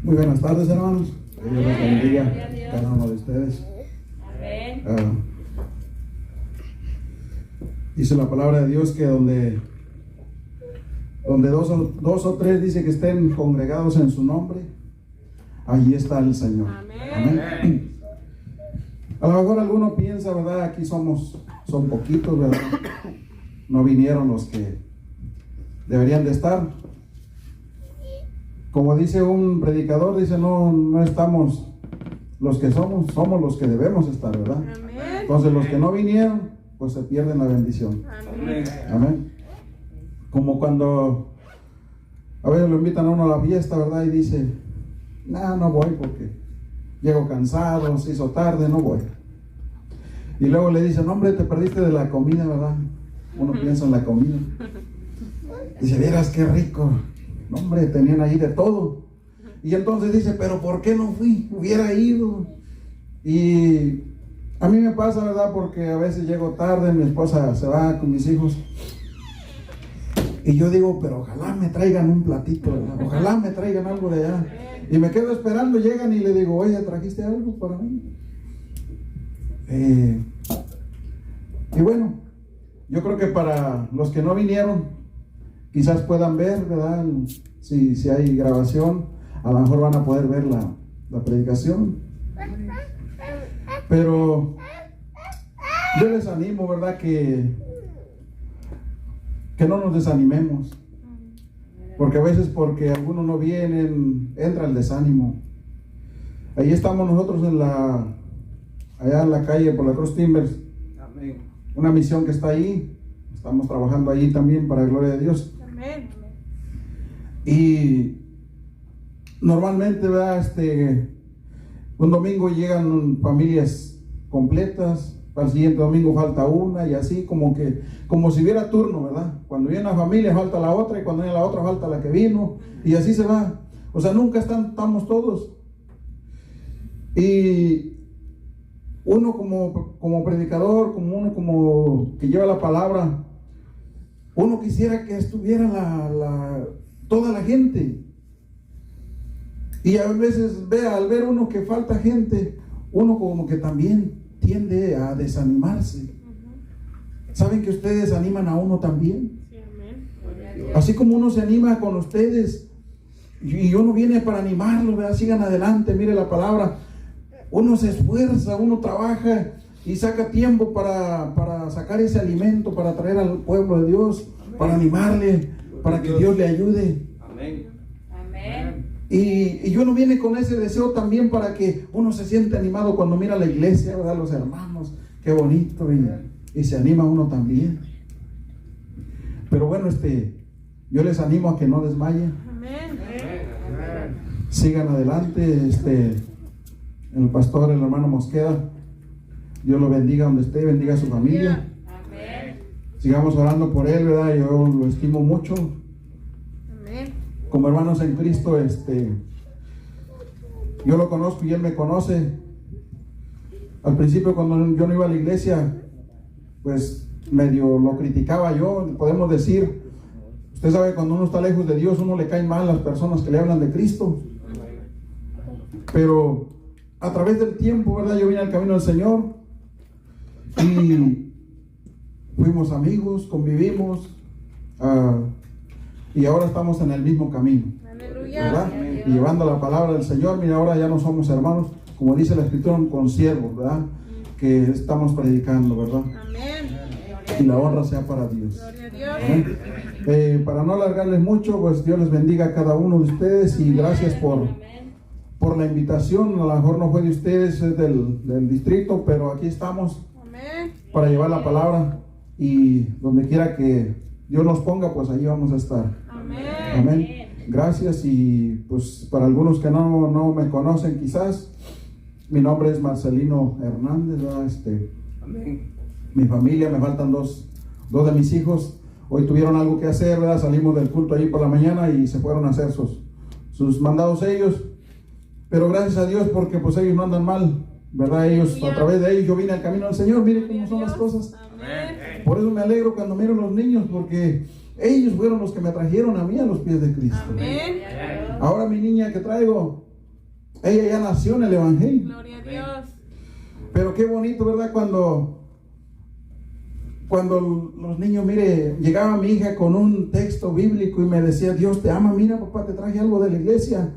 Muy buenas tardes, hermanos. Dios los bendiga cada uno de ustedes. Dice la palabra de Dios que donde dos o tres dice que estén congregados en su nombre, allí está el Señor. Amén. A lo mejor alguno piensa, ¿verdad? Aquí son poquitos, ¿verdad? No vinieron los que deberían de estar. Como dice un predicador, dice, no estamos los que somos los que debemos estar, ¿verdad? Amén. Entonces los que no vinieron, pues se pierden la bendición. Amén. Amén. Como cuando a veces lo invitan a uno a la fiesta, ¿verdad? Y dice, no voy porque llego cansado, se hizo tarde, no voy. Y luego le dicen, hombre, te perdiste de la comida, ¿verdad? Uno piensa en la comida. Dice, vieras qué rico. Hombre, tenían ahí de todo. Y entonces dice, pero ¿por qué no fui? Hubiera ido. Y a mí me pasa, ¿verdad? Porque a veces llego tarde, mi esposa se va con mis hijos. Y yo digo, pero ojalá me traigan un platito, ¿verdad? Ojalá me traigan algo de allá. Y me quedo esperando, llegan y le digo, oye, ¿trajiste algo para mí? Y bueno, yo creo que para los que no vinieron, quizás puedan ver, ¿verdad? Si hay grabación, a lo mejor van a poder ver la predicación. Pero yo les animo, ¿verdad? Que no nos desanimemos. Porque a veces porque algunos no vienen, entra el desánimo. Ahí estamos nosotros allá en la calle por la Cross Timbers. Amén. Una misión que está ahí. Estamos trabajando ahí también para la gloria de Dios. Amén. Y normalmente, ¿verdad? Un domingo llegan familias completas, para el siguiente domingo falta una, y así como si hubiera turno, ¿verdad? Cuando viene la familia falta la otra, y cuando viene la otra falta la que vino, y así se va. O sea, nunca estamos todos. Y uno como predicador, como que lleva la palabra, uno quisiera que estuviera toda la gente. Y a veces al ver uno que falta gente, uno como que también tiende a desanimarse. ¿Saben que ustedes animan a uno también? Sí, amén. Así como uno se anima con ustedes y uno viene para animarlos, ¿verdad? Sigan adelante, mire la palabra. Uno se esfuerza, uno trabaja y saca tiempo para sacar ese alimento, para traer al pueblo de Dios, para animarle, para que Dios le ayude. Amén. Amén. Y uno viene con ese deseo también para que uno se siente animado cuando mira la iglesia, ¿verdad? Los hermanos, qué bonito, y se anima uno también. Pero bueno, yo les animo a que no desmayen. Amén. Sigan adelante, el pastor, el hermano Mosqueda, Dios lo bendiga donde esté, bendiga a su familia. Amén. Sigamos orando por él, ¿verdad? Yo lo estimo mucho. Amén. Como hermanos en Cristo, yo lo conozco y él me conoce. Al principio, cuando yo no iba a la iglesia, pues medio lo criticaba yo, podemos decir. Usted sabe, cuando uno está lejos de Dios, uno le caen mal las personas que le hablan de Cristo. Pero a través del tiempo, ¿verdad? Yo vine al camino del Señor y fuimos amigos, convivimos, y ahora estamos en el mismo camino. Aleluya. ¿Verdad? Y llevando la palabra del Señor. Mira, ahora ya no somos hermanos, como dice la Escritura, con siervos, ¿verdad? Que estamos predicando, ¿verdad? Amén. Y la honra sea para Dios. Gloria a Dios. Para no alargarles mucho, pues Dios les bendiga a cada uno de ustedes y gracias por la invitación. A lo mejor no fue de ustedes, es del distrito, pero aquí estamos. Amén. Para llevar la palabra, y donde quiera que Dios nos ponga, pues allí vamos a estar. Amén. Amén. Gracias. Y pues para algunos que no me conocen quizás, mi nombre es Marcelino Hernández, ¿verdad? Amén. Mi familia, me faltan dos de mis hijos. Hoy tuvieron algo que hacer, ¿verdad? Salimos del culto allí por la mañana y se fueron a hacer sus mandados ellos. Pero gracias a Dios, porque pues ellos no andan mal, ¿verdad? Ellos, a través de ellos yo vine al camino del Señor. Miren cómo son las cosas. Amén. Por eso me alegro cuando miro a los niños, porque ellos fueron los que me trajeron a mí a los pies de Cristo. Amén. Ahora mi niña que traigo, Ella ya nació en el Evangelio. Gloria a Dios. Pero qué bonito, ¿verdad? Cuando los niños, mire, llegaba mi hija con un texto bíblico y me decía, Dios te ama, mira papá, te traje algo de la iglesia.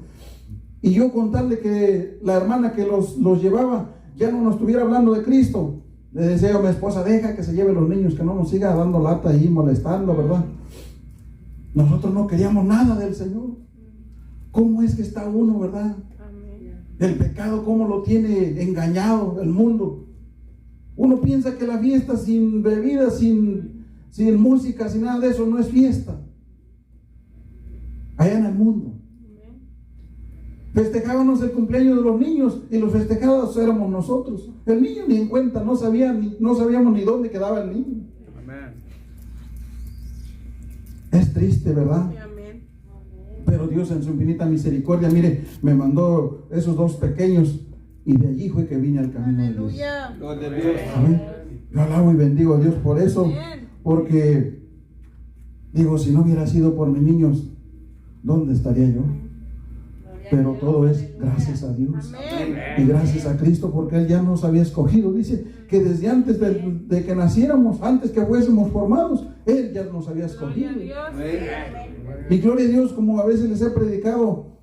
Y yo contarle que la hermana que los llevaba ya no nos estuviera hablando de Cristo. Le decía a mi esposa, deja que se lleve los niños, que no nos siga dando lata ahí, molestando, ¿verdad? Nosotros no queríamos nada del Señor. ¿Cómo es que está uno, verdad? Amén. El pecado, cómo lo tiene engañado el mundo. Uno piensa que la fiesta sin bebida, sin música, sin nada de eso, no es fiesta. Allá en el mundo. Festejábamos el cumpleaños de los niños y los festejados éramos nosotros. El niño ni en cuenta, no sabíamos ni dónde quedaba el niño. Amén. Es triste, ¿verdad? Amén. Pero Dios en su infinita misericordia, mire, me mandó esos dos pequeños y de allí fue que vine al camino de Dios. Aleluya. Gloria a Dios. Amén. Yo alabo y bendigo a Dios por eso, Amén. porque digo, si no hubiera sido por mis niños, ¿dónde estaría yo? Pero todo es gracias a Dios. Amén. Y gracias a Cristo, porque Él ya nos había escogido. Dice que desde antes de que naciéramos, antes que fuésemos formados, Él ya nos había escogido. Gloria a Dios. Y gloria a Dios, como a veces les he predicado,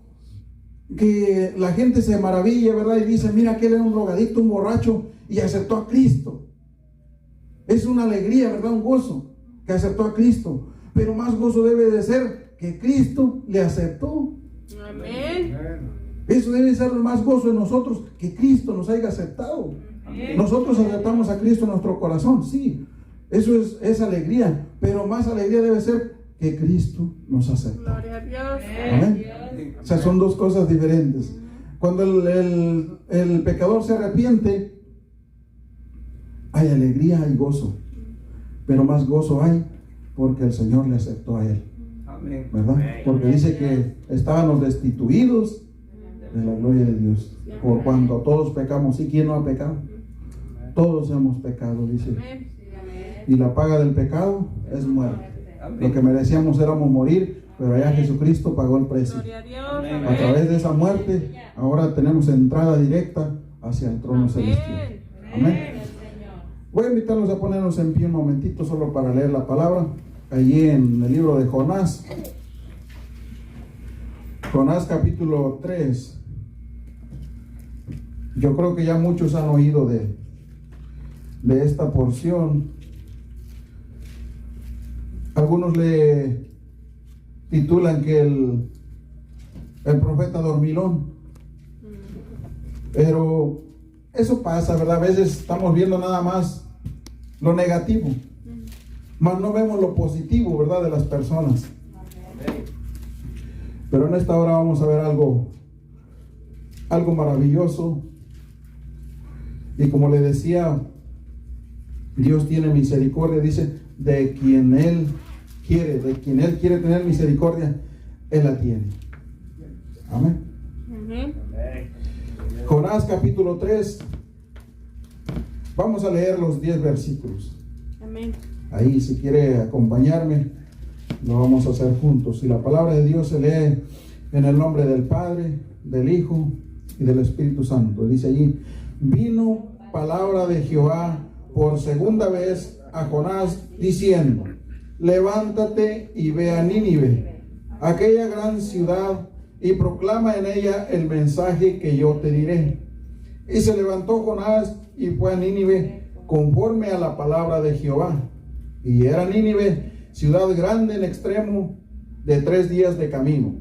que la gente se maravilla, ¿verdad? Y dice, mira, aquel era un drogadicto, un borracho, y aceptó a Cristo. Es una alegría, ¿verdad? Un gozo, que aceptó a Cristo. Pero más gozo debe de ser que Cristo le aceptó. Amén. Eso debe ser el más gozo de nosotros, que Cristo nos haya aceptado. Nosotros aceptamos a Cristo en nuestro corazón, sí. Eso es alegría, pero más alegría debe ser que Cristo nos acepta. Gloria a Dios. Amén. O sea, son dos cosas diferentes. Cuando el pecador se arrepiente, hay alegría, hay gozo, pero más gozo hay porque el Señor le aceptó a él. Amén. ¿Verdad? Porque dice que estábamos destituidos de la gloria de Dios. Por cuanto todos pecamos. ¿Y quién no ha pecado? Todos hemos pecado, dice. Amén. Y la paga del pecado es muerte. Lo que merecíamos éramos morir, pero ya Jesucristo pagó el precio. Gloria a Dios. A través de esa muerte, ahora tenemos entrada directa hacia el trono celestial. Amén. Voy a invitarlos a ponernos en pie un momentito solo para leer la palabra. Allí en el libro de Jonás. Jonás capítulo 3. Yo creo que ya muchos han oído de esta porción. Algunos le titulan que el profeta dormilón. Pero eso pasa, ¿verdad? A veces estamos viendo nada más lo negativo, mas no vemos lo positivo, ¿verdad? De las personas. Pero en esta hora vamos a ver algo maravilloso. Y como le decía, Dios tiene misericordia, dice, de quien Él quiere tener misericordia, Él la tiene. Amén. Amén. Jonás capítulo 3. Vamos a leer los 10 versículos. Amén. Ahí, si quiere acompañarme, lo vamos a hacer juntos. Y la palabra de Dios se lee en el nombre del Padre, del Hijo y del Espíritu Santo. Dice allí: vino palabra de Jehová por segunda vez a Jonás diciendo: levántate y ve a Nínive, aquella gran ciudad, y proclama en ella el mensaje que yo te diré. Y se levantó Jonás y fue a Nínive conforme a la palabra de Jehová. Y era Nínive ciudad grande en extremo, de 3 días de camino.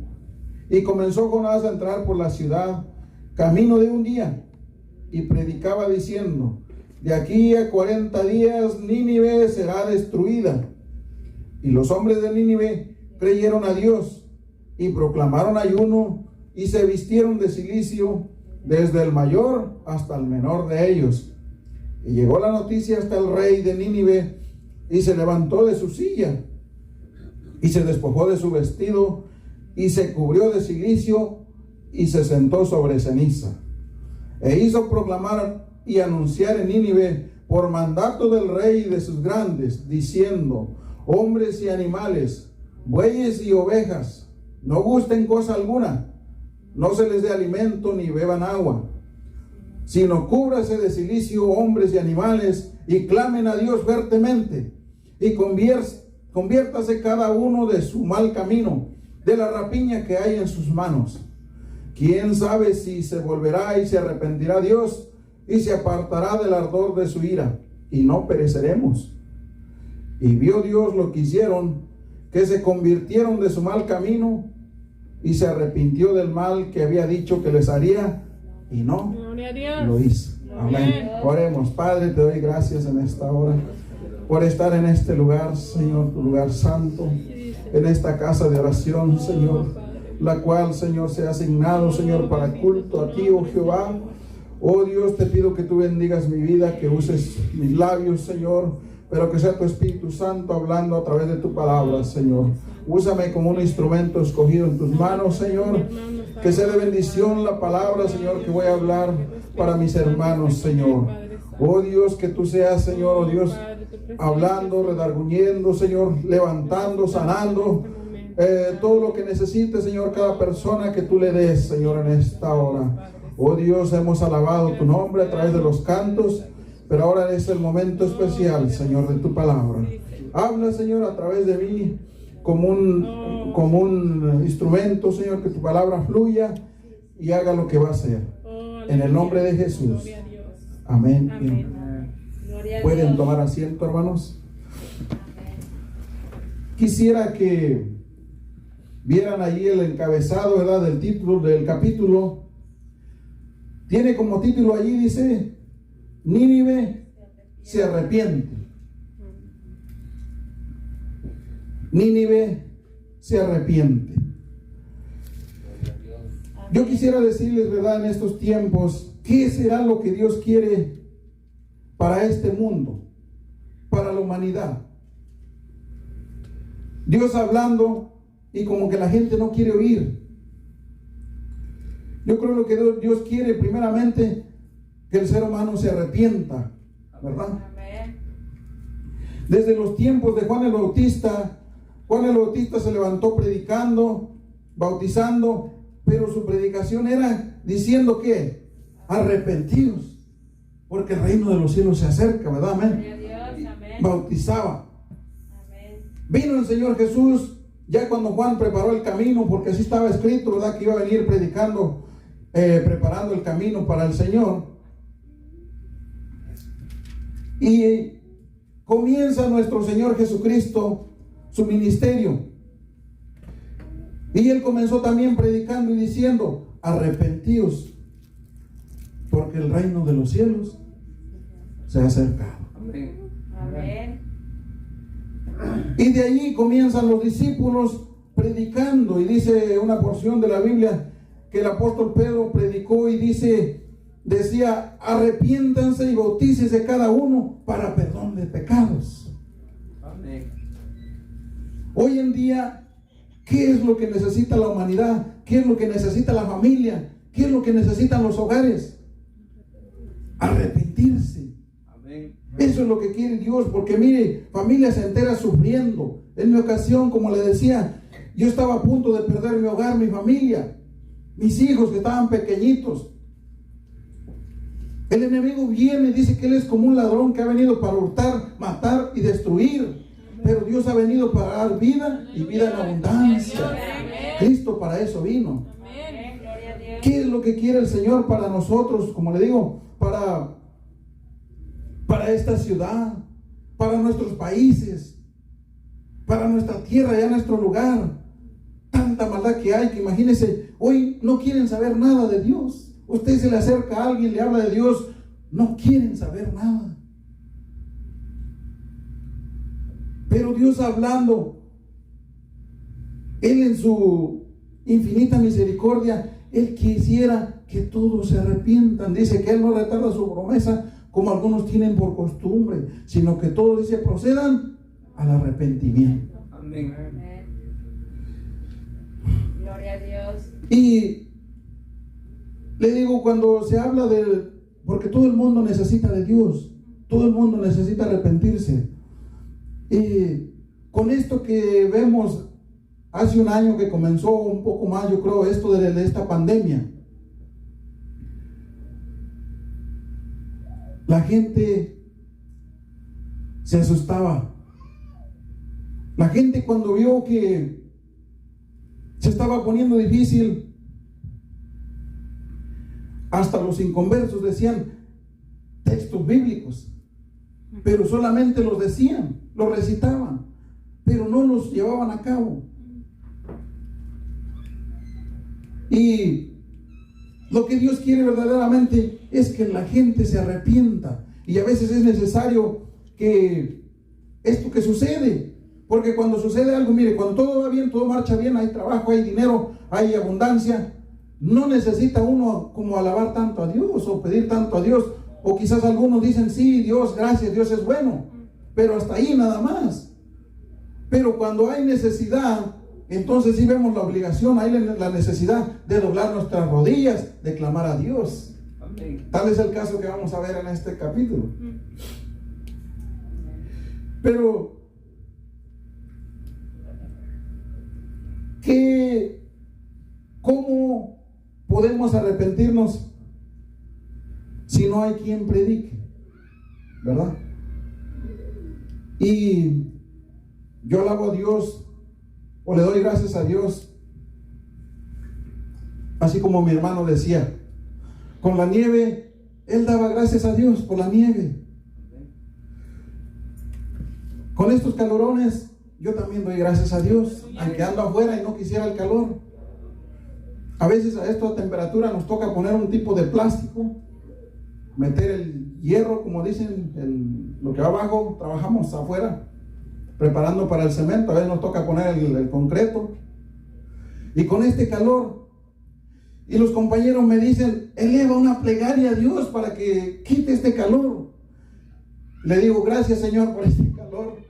Y comenzó Jonás a entrar por la ciudad, camino de un día, y predicaba diciendo: de aquí a 40 días Nínive será destruida. Y los hombres de Nínive creyeron a Dios y proclamaron ayuno y se vistieron de cilicio, desde el mayor hasta el menor de ellos. Y llegó la noticia hasta el rey de Nínive, y se levantó de su silla y se despojó de su vestido y se cubrió de cilicio y se sentó sobre ceniza. E hizo proclamar y anunciar en Nínive por mandato del rey y de sus grandes, diciendo: hombres y animales, bueyes y ovejas, no gusten cosa alguna, no se les dé alimento ni beban agua, sino cúbrase de cilicio hombres y animales, y clamen a Dios fuertemente, y conviértase cada uno de su mal camino, de la rapiña que hay en sus manos. ¿Quién sabe si se volverá y se arrepentirá Dios, y se apartará del ardor de su ira, y no pereceremos? Y vio Dios lo que hicieron, que se convirtieron de su mal camino, y se arrepintió del mal que había dicho que les haría, y no lo hizo. Amén. Oremos. Padre, te doy gracias en esta hora por estar en este lugar, Señor, tu lugar santo, en esta casa de oración, Señor, la cual, Señor, se ha asignado, Señor, para culto a ti, oh Jehová. Oh Dios, te pido que tú bendigas mi vida, que uses mis labios, Señor, pero que sea tu Espíritu Santo hablando a través de tu palabra, Señor. Úsame como un instrumento escogido en tus manos, Señor. Que sea de bendición la palabra, Señor, que voy a hablar para mis hermanos, Señor. Oh Dios, que tú seas, Señor, oh Dios, hablando, redarguyendo, Señor, levantando, sanando, todo lo que necesite, Señor, cada persona que tú le des, Señor, en esta hora. Oh Dios, hemos alabado tu nombre a través de los cantos, pero ahora es el momento especial, Señor, de tu palabra. Habla, Señor, a través de mí como un instrumento, Señor, que tu palabra fluya y haga lo que va a hacer. En el nombre de Jesús. Amén. ¿Pueden tomar asiento, hermanos? Quisiera que vieran allí el encabezado, ¿verdad?, del título del capítulo. Tiene como título allí, dice: Nínive se arrepiente. Nínive se arrepiente. Yo quisiera decirles, ¿verdad?, en estos tiempos, ¿qué será lo que Dios quiere para este mundo, para la humanidad? Dios hablando y como que la gente no quiere oír. Yo creo que Dios quiere primeramente que el ser humano se arrepienta, ¿verdad? Desde los tiempos de Juan el Bautista se levantó predicando, bautizando, pero su predicación era diciendo que arrepentidos, porque el reino de los cielos se acerca, ¿verdad? Amén. Bautizaba. Amén. Vino el Señor Jesús ya cuando Juan preparó el camino, porque así estaba escrito, ¿verdad?, que iba a venir predicando, preparando el camino para el Señor. Y comienza nuestro Señor Jesucristo su ministerio, y Él comenzó también predicando y diciendo: arrepentíos, porque el reino de los cielos se ha acercado. Amén. Y de allí comienzan los discípulos predicando, y dice una porción de la Biblia que el apóstol Pedro predicó y decía: arrepiéntanse y bautícese cada uno para perdón de pecados. Amén. Hoy en día, ¿qué es lo que necesita la humanidad? ¿Qué es lo que necesita la familia? ¿Qué es lo que necesitan los hogares? Arrepentirse. Amén. Eso es lo que quiere Dios, porque mire, familias enteras sufriendo. En mi ocasión, como le decía, yo estaba a punto de perder mi hogar, mi familia, mis hijos que estaban pequeñitos. El enemigo viene y dice que él es como un ladrón que ha venido para hurtar, matar y destruir. Pero Dios ha venido para dar vida y vida en abundancia. Cristo para eso vino. ¿Qué es lo que quiere el Señor para nosotros? Como le digo, para esta ciudad, para nuestros países, para nuestra tierra, ya nuestro lugar. Tanta maldad que hay, que imagínense, hoy no quieren saber nada de Dios. Usted se le acerca a alguien, le habla de Dios, no quieren saber nada. Pero Dios hablando, Él en su infinita misericordia, Él quisiera que todos se arrepientan. Dice que Él no retarda su promesa como algunos tienen por costumbre, sino que todos, dice, procedan al arrepentimiento. Amén. Gloria a Dios. Y le digo, cuando se habla porque todo el mundo necesita de Dios, todo el mundo necesita arrepentirse. Y con esto que vemos hace un año que comenzó, un poco más, yo creo, esto de esta pandemia, la gente se asustaba. La gente cuando vio que se estaba poniendo difícil, hasta los inconversos decían textos bíblicos, pero solamente los decían, los recitaban, pero no los llevaban a cabo. Y lo que Dios quiere verdaderamente es que la gente se arrepienta, y a veces es necesario que esto que sucede, porque cuando sucede algo, mire, cuando todo va bien, todo marcha bien, hay trabajo, hay dinero, hay abundancia, no necesita uno como alabar tanto a Dios o pedir tanto a Dios, o quizás algunos dicen, sí, Dios, gracias, Dios es bueno, pero hasta ahí nada más. Pero cuando hay necesidad, entonces sí vemos la obligación, hay la necesidad de doblar nuestras rodillas, de clamar a Dios. Amén. Tal es el caso que vamos a ver en este capítulo. Pero ¿cómo podemos arrepentirnos si no hay quien predique? ¿Verdad? Y yo alabo a Dios, o le doy gracias a Dios, así como mi hermano decía, con la nieve, él daba gracias a Dios por la nieve. Con estos calorones, yo también doy gracias a Dios, aunque ando afuera y no quisiera el calor. A veces a esta temperatura nos toca poner un tipo de plástico, meter el hierro, como dicen, lo que va abajo, trabajamos afuera, preparando para el cemento, a veces nos toca poner el concreto. Y con este calor, y los compañeros me dicen, eleva una plegaria a Dios para que quite este calor. Le digo, gracias Señor por este calor.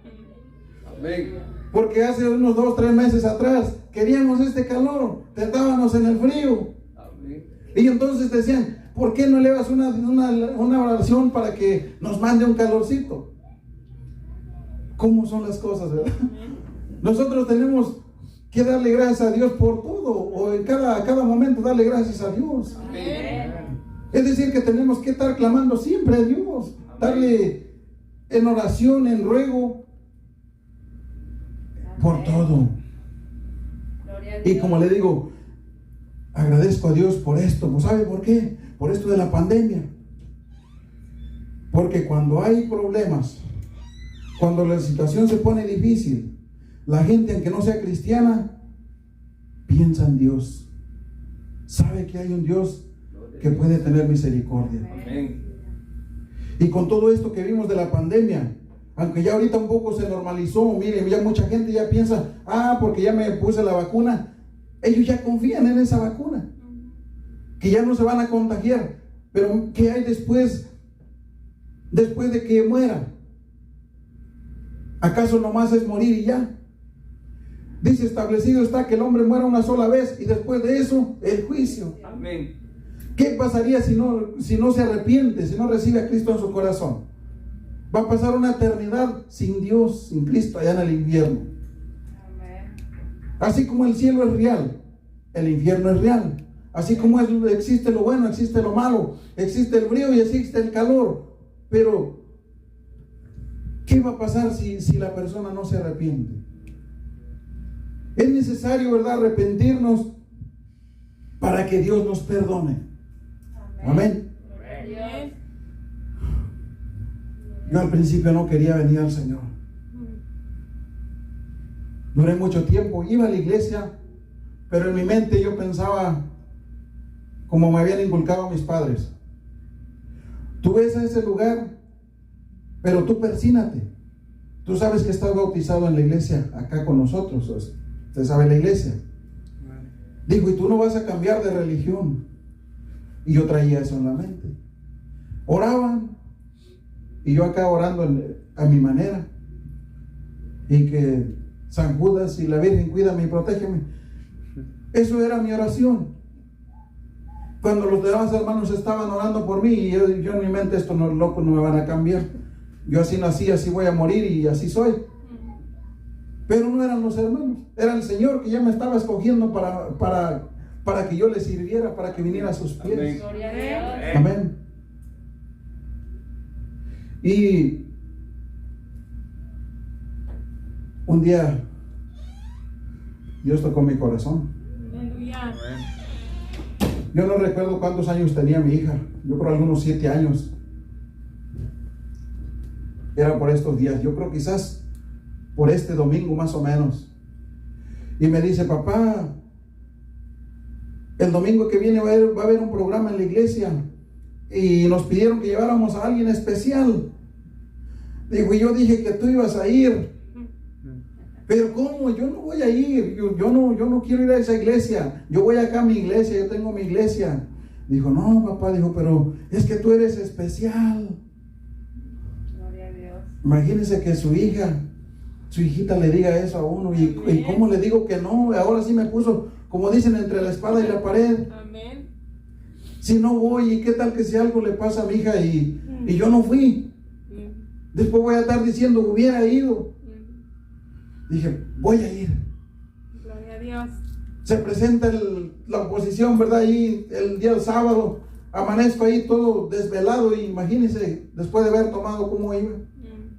Amén. Porque hace unos 2 o 3 meses atrás queríamos este calor, estábamos en el frío. Amén. Y entonces decían, ¿por qué no elevas una oración para que nos mande un calorcito? ¿Cómo son las cosas, verdad? Nosotros tenemos que darle gracias a Dios por todo, o en cada momento darle gracias a Dios. Amén. Es decir, que tenemos que estar clamando siempre a Dios, darle en oración, en ruego, por todo. Y como le digo, agradezco a Dios por esto. ¿Pues sabe por qué? Por esto de la pandemia. Porque cuando hay problemas, cuando la situación se pone difícil, la gente, aunque no sea cristiana, piensa en Dios. Sabe que hay un Dios que puede tener misericordia. Amén. Y con todo esto que vimos de la pandemia, aunque ya ahorita un poco se normalizó, miren, ya mucha gente ya piensa, porque ya me puse la vacuna, ellos ya confían en esa vacuna, que ya no se van a contagiar. Pero ¿qué hay después de que muera? ¿Acaso nomás es morir y ya? Dice, establecido está que el hombre muera una sola vez y después de eso, el juicio. Amén. ¿Qué pasaría si no se arrepiente, si no recibe a Cristo en su corazón? Va a pasar una eternidad sin Dios, sin Cristo, allá en el infierno. Amén. Así como el cielo es real, el infierno es real. Así como existe lo bueno, existe lo malo, existe el frío y existe el calor. Pero ¿qué va a pasar si la persona no se arrepiente? Es necesario, ¿verdad?, arrepentirnos para que Dios nos perdone. Amén. Amén. Yo al principio no quería venir al Señor. Duré mucho tiempo, iba a la iglesia, pero en mi mente yo pensaba como me habían inculcado mis padres. Tú ves a ese lugar, pero tú persínate. Tú sabes que estás bautizado en la iglesia acá con nosotros. Usted sabe la iglesia. Dijo, y tú no vas a cambiar de religión. Y yo traía eso en la mente. Oraban, y yo acá orando a mi manera. Y que San Judas y la Virgen, cuídame y protégeme. Eso era mi oración. Cuando los demás hermanos estaban orando por mí, y yo en mi mente, estos locos no me van a cambiar. Yo así nací, así voy a morir y así soy. Pero no eran los hermanos, era el Señor que ya me estaba escogiendo para que yo le sirviera, para que viniera a sus pies. Amén. Gloria a Dios. Amén. Y un día Dios tocó mi corazón. Aleluya. Yo no recuerdo cuántos años tenía mi hija. Yo creo algunos 7 años. Era por estos días. Yo creo quizás por este domingo más o menos. Y me dice, papá, el domingo que viene va a haber un programa en la iglesia. Y nos pidieron que lleváramos a alguien especial. Digo, y yo dije que tú ibas a ir. Pero ¿cómo? Yo no voy a ir. Yo no quiero ir a esa iglesia. Yo voy acá a mi iglesia. Yo tengo mi iglesia. Dijo, no, papá. Dijo, pero es que tú eres especial. Gloria a Dios. Imagínense que su hijita le diga eso a uno. ¿Y cómo le digo que no? Ahora sí me puso, como dicen, entre la espada y la pared. Amén. Si no voy, ¿y qué tal que si algo le pasa a mi hija y yo no fui? Después voy a estar diciendo, hubiera ido. Dije, voy a ir. Gloria a Dios. Se presenta la oposición, ¿verdad? Ahí el día del sábado, amanezco ahí todo desvelado. Y imagínense, después de haber tomado, cómo iba.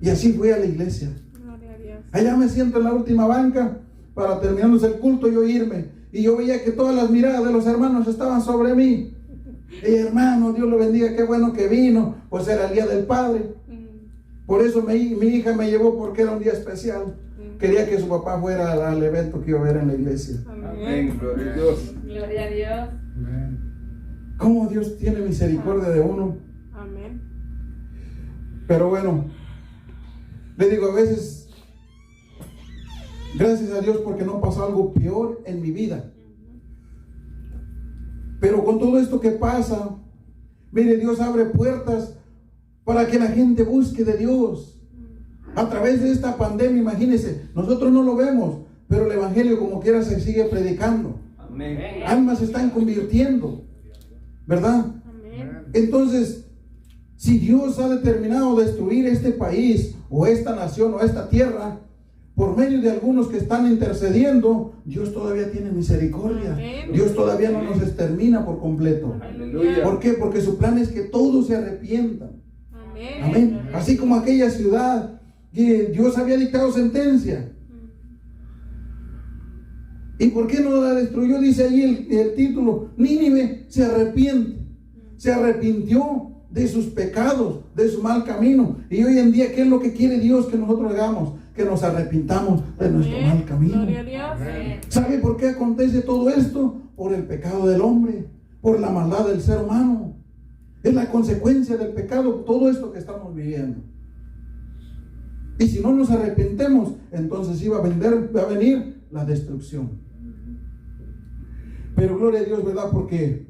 Y así fui a la iglesia. Gloria a Dios. Allá me siento en la última banca para terminándose el culto yo irme. Y yo veía que todas las miradas de los hermanos estaban sobre mí. Hermano, Dios lo bendiga, qué bueno que vino. Pues era el día del Padre. Por eso mi hija me llevó, porque era un día especial. Quería que su papá fuera al evento que iba a ver en la iglesia. Amén, gloria a Dios. Gloria a Dios. Amén. ¿Cómo Dios tiene misericordia de uno? Amén. Pero bueno, le digo, a veces, gracias a Dios porque no pasó algo peor en mi vida. Pero con todo esto que pasa, mire, Dios abre puertas para que la gente busque de Dios. A través de esta pandemia, imagínense, nosotros no lo vemos, pero el evangelio como quiera se sigue predicando. Amén. Almas se están convirtiendo, ¿verdad? Amén. Entonces, si Dios ha determinado destruir este país o esta nación o esta tierra por medio de algunos que están intercediendo, Dios todavía tiene misericordia. Amén. Dios todavía no nos extermina por completo. Aleluya. ¿Por qué? Porque su plan es que todos se arrepientan. Amén. Amén. Así como aquella ciudad que Dios había dictado sentencia. ¿Y por qué no la destruyó? Dice ahí el título, Nínive se arrepiente. Se arrepintió de sus pecados, de su mal camino. Y hoy en día, ¿qué es lo que quiere Dios que nosotros hagamos? Que nos arrepintamos de nuestro mal camino. Gloria a Dios. ¿Sabe por qué acontece todo esto? Por el pecado del hombre, por la maldad del ser humano. Es la consecuencia del pecado, todo esto que estamos viviendo. Y si no nos arrepentemos, entonces sí va a venir la destrucción. Pero gloria a Dios, ¿verdad? Porque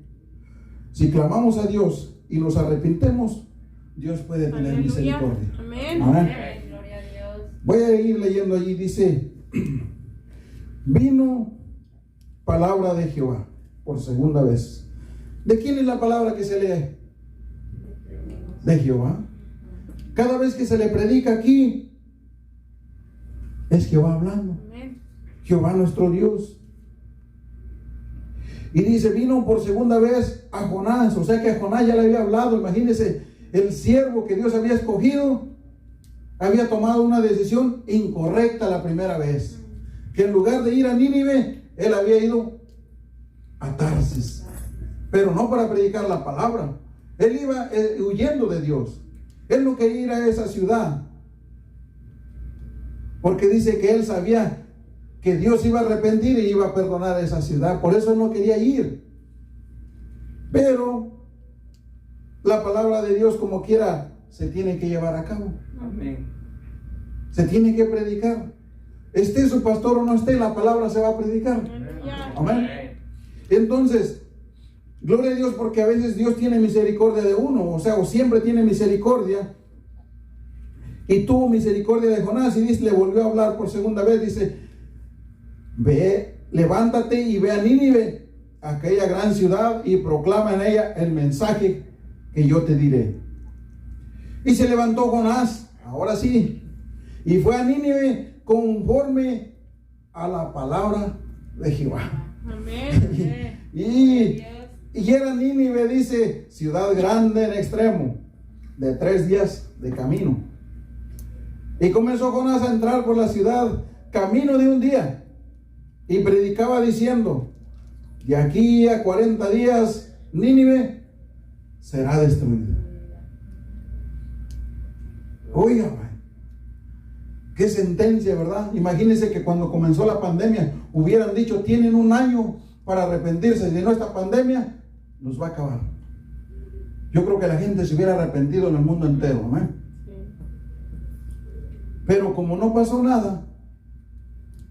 si clamamos a Dios y nos arrepentemos, Dios puede tener Aleluya. misericordia. Amén. Amén. Gloria a Dios. Voy a ir leyendo allí, dice, vino palabra de Jehová por segunda vez. ¿De quién es la palabra que se lee? De Jehová. Cada vez que se le predica aquí, es Jehová hablando. Amén. Jehová nuestro Dios. Y dice, vino por segunda vez a Jonás. O sea que a Jonás ya le había hablado. Imagínense, el siervo que Dios había escogido había tomado una decisión incorrecta la primera vez. Que en lugar de ir a Nínive, él había ido a Tarsis. Pero no para predicar la palabra. Él iba huyendo de Dios. Él no quería ir a esa ciudad. Porque dice que él sabía que Dios iba a arrepentir y iba a perdonar a esa ciudad. Por eso él no quería ir. Pero la palabra de Dios, como quiera, se tiene que llevar a cabo. Amén. Se tiene que predicar. Esté su pastor o no esté, la palabra se va a predicar. Aleluya. Amén. Entonces, gloria a Dios, porque a veces Dios tiene misericordia de uno, o sea, o siempre tiene misericordia. Y tuvo misericordia de Jonás y dice, le volvió a hablar por segunda vez, dice, ve, levántate y ve a Nínive, aquella gran ciudad, y proclama en ella el mensaje que yo te diré. Y se levantó Jonás, ahora sí, y fue a Nínive conforme a la palabra de Jehová. Amén. Y era Nínive, dice, ciudad grande en extremo, de 3 días de camino. Y comenzó Jonás a entrar por la ciudad, camino de un día, y predicaba diciendo: de aquí a 40 días Nínive será destruida. Oiga, qué sentencia, ¿verdad? Imagínense que cuando comenzó la pandemia hubieran dicho: tienen 1 año para arrepentirse, si no esta pandemia nos va a acabar. Yo creo que la gente se hubiera arrepentido en el mundo entero, ¿no? Pero como no pasó nada,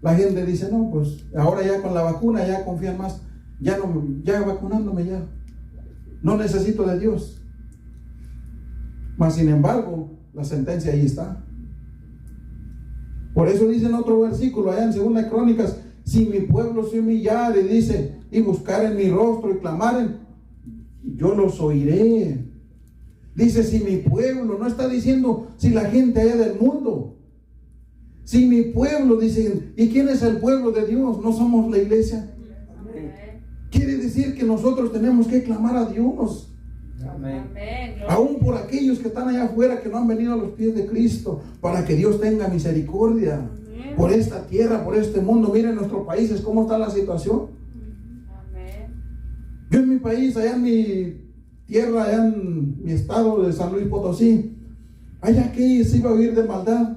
la gente dice: no, pues ahora ya con la vacuna ya confían más, ya vacunándome ya, no necesito de Dios. Mas sin embargo, la sentencia ahí está. Por eso dice en otro versículo, allá en 2 Crónicas: si mi pueblo se humillare, dice, y buscaren mi rostro y clamaren, yo los oiré. Dice: si mi pueblo, no está diciendo si la gente allá del mundo. Si mi pueblo, dice, ¿y quién es el pueblo de Dios? ¿No somos la iglesia? Quiere decir que nosotros tenemos que clamar a Dios. Amén. Aún por aquellos que están allá afuera, que no han venido a los pies de Cristo, para que Dios tenga misericordia por esta tierra, por este mundo. Miren nuestros países, cómo está la situación. Yo en mi país, allá en mi tierra, allá en mi estado de San Luis Potosí, allá que se iba a oír de maldad,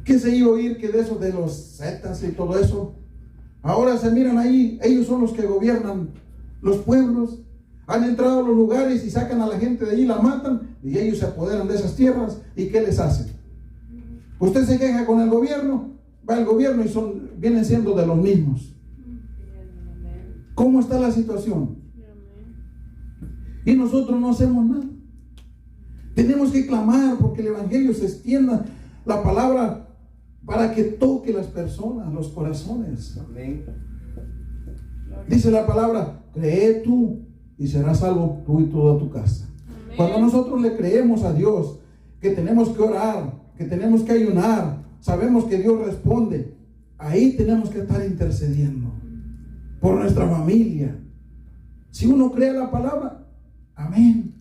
que se iba a oír que de eso, de los zetas y todo eso. Ahora se miran ahí, ellos son los que gobiernan los pueblos. Han entrado a los lugares y sacan a la gente de allí, la matan, y ellos se apoderan de esas tierras. ¿Y qué les hacen? Usted se queja con el gobierno, va al gobierno y vienen siendo de los mismos. ¿Cómo está la situación? Y nosotros no hacemos nada. Tenemos que clamar porque el evangelio se extienda, la palabra, para que toque las personas, los corazones. Amén. Dice la palabra: cree tú y serás salvo tú y toda tu casa. Amén. Cuando nosotros le creemos a Dios, que tenemos que orar, que tenemos que ayunar, sabemos que Dios responde, ahí tenemos que estar intercediendo por nuestra familia. Si uno cree la palabra, amén,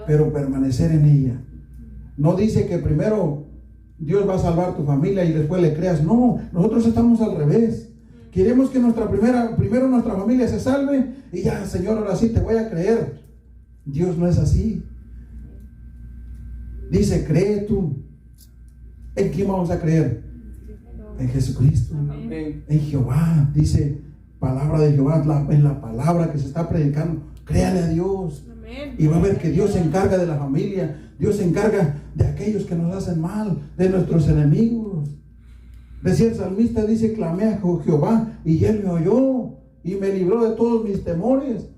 pero permanecer en ella. No dice que primero Dios va a salvar tu familia y después le creas. No, nosotros estamos al revés. Queremos que primero nuestra familia se salve y ya, Señor, ahora sí te voy a creer. Dios no es así. Dice: cree tú. ¿En quién vamos a creer? En Jesucristo. Amén. En Jehová. Dice, palabra de Jehová, en la palabra que se está predicando. Créale a Dios. Amén. Y va a ver que Dios se encarga de la familia. Dios se encarga de aquellos que nos hacen mal, de nuestros enemigos. Decía el salmista, dice: clamé a Jehová y Él me oyó y me libró de todos mis temores,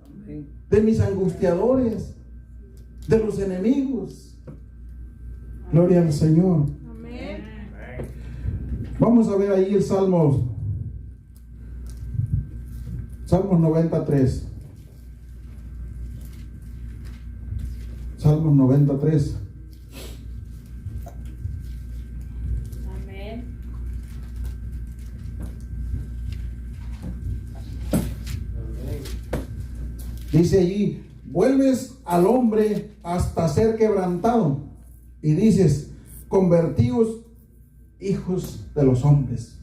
de mis angustiadores, de los enemigos. Gloria al Señor. Amén. Vamos a ver ahí el Salmos 93. Salmos 93. Amén. Dice allí: vuelves al hombre hasta ser quebrantado, y dices: convertíos hijos de los hombres.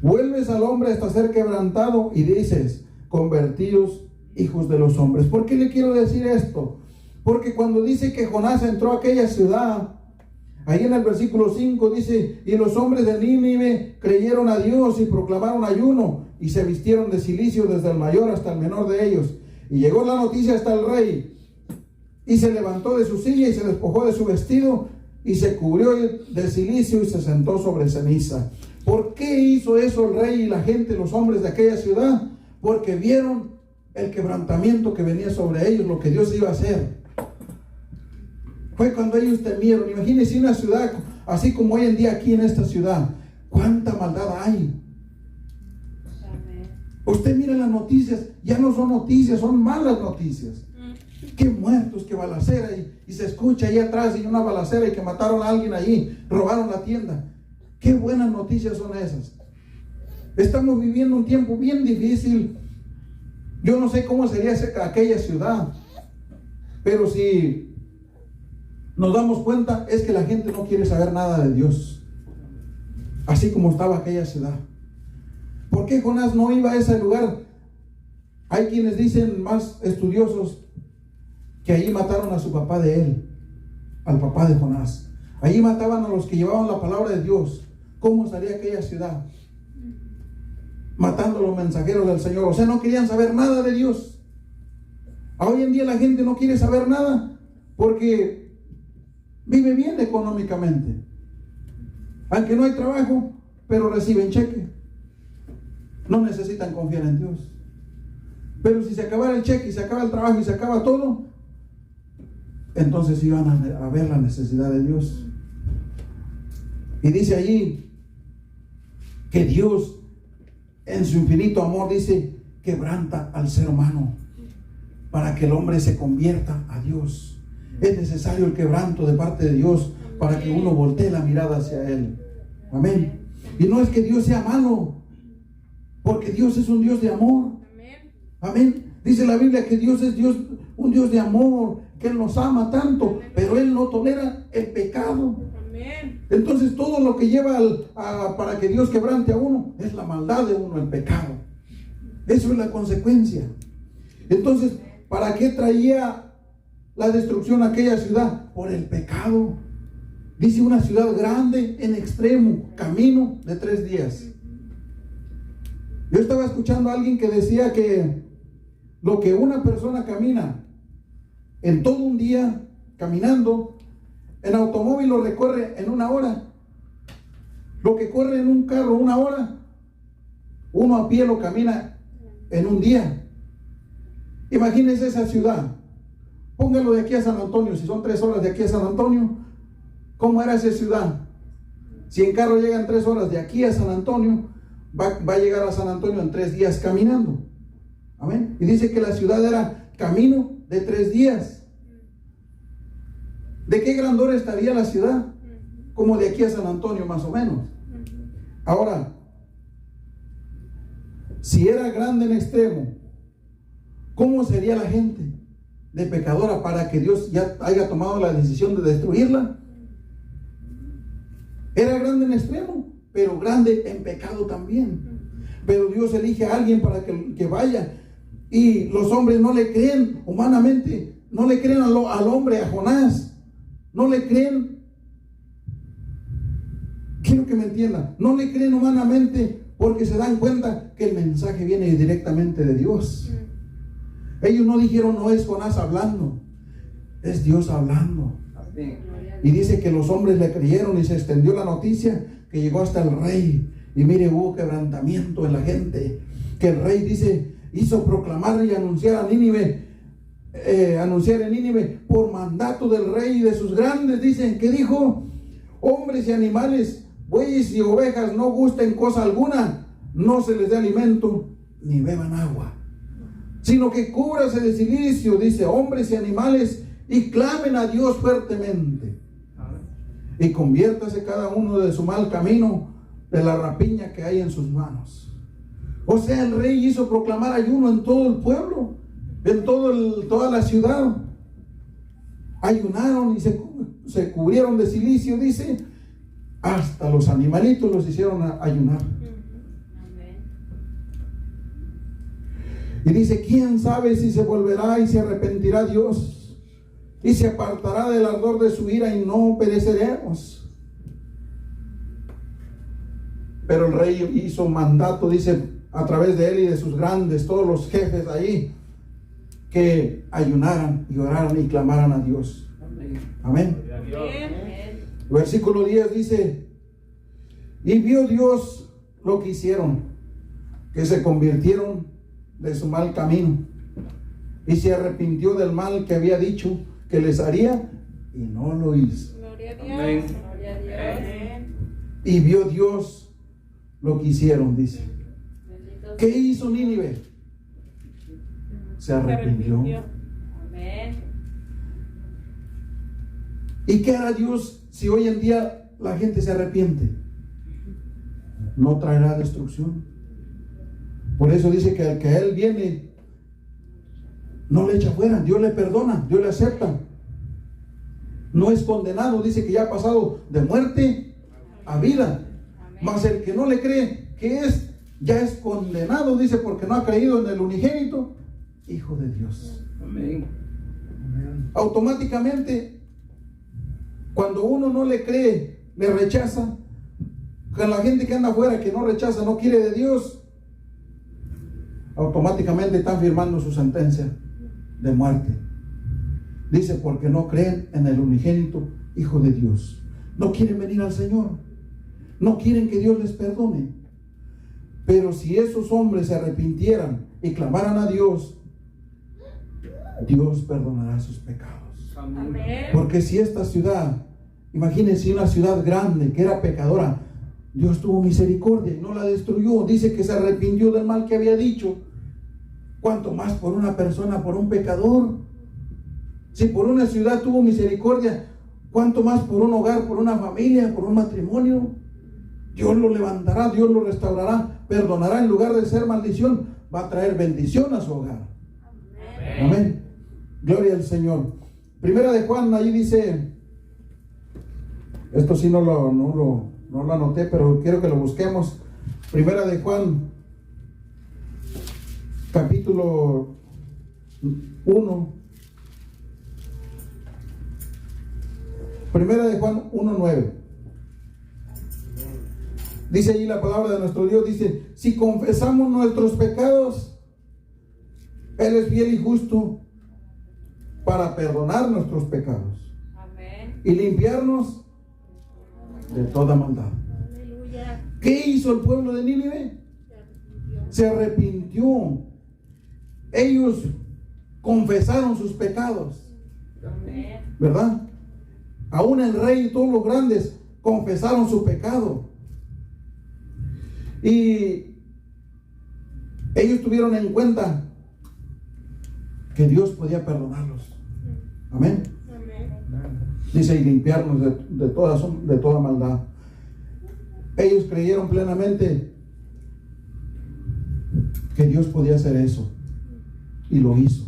Vuelves al hombre hasta ser quebrantado y dices: convertíos hijos de los hombres. ¿Por qué le quiero decir esto? Porque cuando dice que Jonás entró a aquella ciudad, ahí en el versículo 5 dice: y los hombres de Nínive creyeron a Dios y proclamaron ayuno y se vistieron de cilicio desde el mayor hasta el menor de ellos. Y llegó la noticia hasta el rey, y se levantó de su silla y se despojó de su vestido y se cubrió de cilicio y se sentó sobre ceniza. ¿Por qué hizo eso el rey y la gente, los hombres de aquella ciudad? Porque vieron el quebrantamiento que venía sobre ellos, lo que Dios iba a hacer. Fue cuando ellos temieron. Imagínense una ciudad así como hoy en día aquí en esta ciudad. ¿Cuánta maldad hay? Usted mira las noticias, ya no son noticias, son malas noticias. qué muertos, qué balacera, y se escucha ahí atrás y una balacera y que mataron a alguien allí, robaron la tienda. Qué buenas noticias son esas. Estamos viviendo un tiempo bien difícil. Yo no sé cómo sería aquella ciudad, pero si nos damos cuenta es que la gente no quiere saber nada de Dios, así como estaba aquella ciudad. ¿Por qué Jonás no iba a ese lugar? Hay quienes dicen, más estudiosos, que allí mataron a su papá de él, al papá de Jonás. Allí mataban a los que llevaban la palabra de Dios. ¿Cómo estaría aquella ciudad? Matando a los mensajeros del Señor. O sea, no querían saber nada de Dios. Hoy en día la gente no quiere saber nada porque vive bien económicamente. Aunque no hay trabajo, pero reciben cheque. No necesitan confiar en Dios. Pero si se acabara el cheque y se acaba el trabajo y se acaba todo, entonces iban a ver la necesidad de Dios. Y dice allí que Dios en su infinito amor, dice, quebranta al ser humano para que el hombre se convierta a Dios. Es necesario el quebranto de parte de Dios para que uno voltee la mirada hacia Él. Amén. Y no es que Dios sea malo, porque Dios es un Dios de amor. Amén. Dice la Biblia que Dios es Dios, un Dios de amor, que Él nos ama tanto, pero Él no tolera el pecado. Entonces todo lo que lleva para que Dios quebrante a uno es la maldad de uno, el pecado. Eso es la consecuencia. Entonces, ¿para qué traía la destrucción a aquella ciudad? Por el pecado. Dice, una ciudad grande en extremo, camino de 3 días. Yo estaba escuchando a alguien que decía que lo que una persona camina en todo un día caminando, en automóvil lo recorre en 1 hora. Lo que corre en un carro 1 hora, uno a pie lo camina en un día. Imagínense esa ciudad. Póngalo de aquí a San Antonio, si son 3 horas de aquí a San Antonio, ¿cómo era esa ciudad? Si en carro llegan 3 horas de aquí a San Antonio, va a llegar a San Antonio en 3 días caminando. Amén. Y dice que la ciudad era camino de 3 días. ¿De qué grandor estaría la ciudad? Como de aquí a San Antonio más o menos. Ahora, si era grande en extremo, ¿cómo sería la gente de pecadora para que Dios ya haya tomado la decisión de destruirla? Era grande en extremo, pero grande en pecado también. Pero Dios elige a alguien para que vaya, y los hombres no le creen humanamente, no le creen al hombre, a Jonás. No le creen, quiero que me entiendan, no le creen humanamente porque se dan cuenta que el mensaje viene directamente de Dios. Ellos no dijeron, no es Jonás hablando, es Dios hablando. Y dice que los hombres le creyeron y se extendió la noticia que llegó hasta el rey. Y mire, hubo quebrantamiento en la gente, que el rey dice, hizo proclamar y anunciar a Nínive. Anunciar en Nínive por mandato del rey y de sus grandes. Dicen que dijo: hombres y animales, bueyes y ovejas no gusten cosa alguna, no se les dé alimento ni beban agua, sino que cúbrase de silicio, dice, hombres y animales, y clamen a Dios fuertemente, y conviértase cada uno de su mal camino, de la rapiña que hay en sus manos. O sea, el rey hizo proclamar ayuno en todo el pueblo, en toda la ciudad. Ayunaron y se cubrieron de silicio, dice, hasta los animalitos los hicieron ayunar. Y dice, ¿quién sabe si se volverá y se arrepentirá Dios y se apartará del ardor de su ira y no pereceremos? Pero el rey hizo mandato, dice, a través de él y de sus grandes, todos los jefes ahí, que ayunaran y oraran y clamaran a Dios. Amén. Versículo 10 dice, y vio Dios lo que hicieron, que se convirtieron de su mal camino y se arrepintió del mal que había dicho que les haría y no lo hizo. Gloria a Dios. Amén. Gloria a Dios. Y vio Dios lo que hicieron, dice. ¿Qué hizo Nínive? Se arrepintió. Amén. ¿Y qué hará Dios si hoy en día la gente se arrepiente? No traerá destrucción. Por eso dice que al que a Él viene, no le echa fuera. Dios le perdona, Dios le acepta. No es condenado, dice que ya ha pasado de muerte a vida. Mas el que no le cree que ya es condenado, dice, porque no ha creído en el unigénito Hijo de Dios. Amén. Automáticamente, cuando uno no le cree, le rechaza. Con la gente que anda afuera, que no rechaza, no quiere de Dios, automáticamente están firmando su sentencia de muerte. Dice, porque no creen en el unigénito Hijo de Dios. No quieren venir al Señor. No quieren que Dios les perdone. Pero si esos hombres se arrepintieran y clamaran a Dios, Dios perdonará sus pecados. Amén. Porque si esta ciudad, imagínense una ciudad grande que era pecadora, Dios tuvo misericordia y no la destruyó. Dice que se arrepintió del mal que había dicho. ¿Cuánto más por una persona, por un pecador? Si por una ciudad tuvo misericordia, ¿cuánto más por un hogar, por una familia, por un matrimonio? Dios lo levantará, Dios lo restaurará, perdonará. En lugar de ser maldición, va a traer bendición a su hogar. Amén. Amén. Gloria al Señor. Primera de Juan, ahí dice, esto sí no lo anoté, pero quiero que lo busquemos. Primera de Juan, capítulo 1. Primera de Juan 1:9. Dice allí la palabra de nuestro Dios, dice, si confesamos nuestros pecados, Él es fiel y justo para perdonar nuestros pecados Amén. y limpiarnos de toda maldad. Aleluya. ¿Qué hizo el pueblo de Nínive? Se arrepintió. Ellos confesaron sus pecados, Amén. ¿verdad? Aún el rey y todos los grandes confesaron su pecado. Y ellos tuvieron en cuenta que Dios podía perdonarlos. Amén. Amén. Dice, y limpiarnos de toda maldad. Ellos creyeron plenamente que Dios podía hacer eso. Y lo hizo.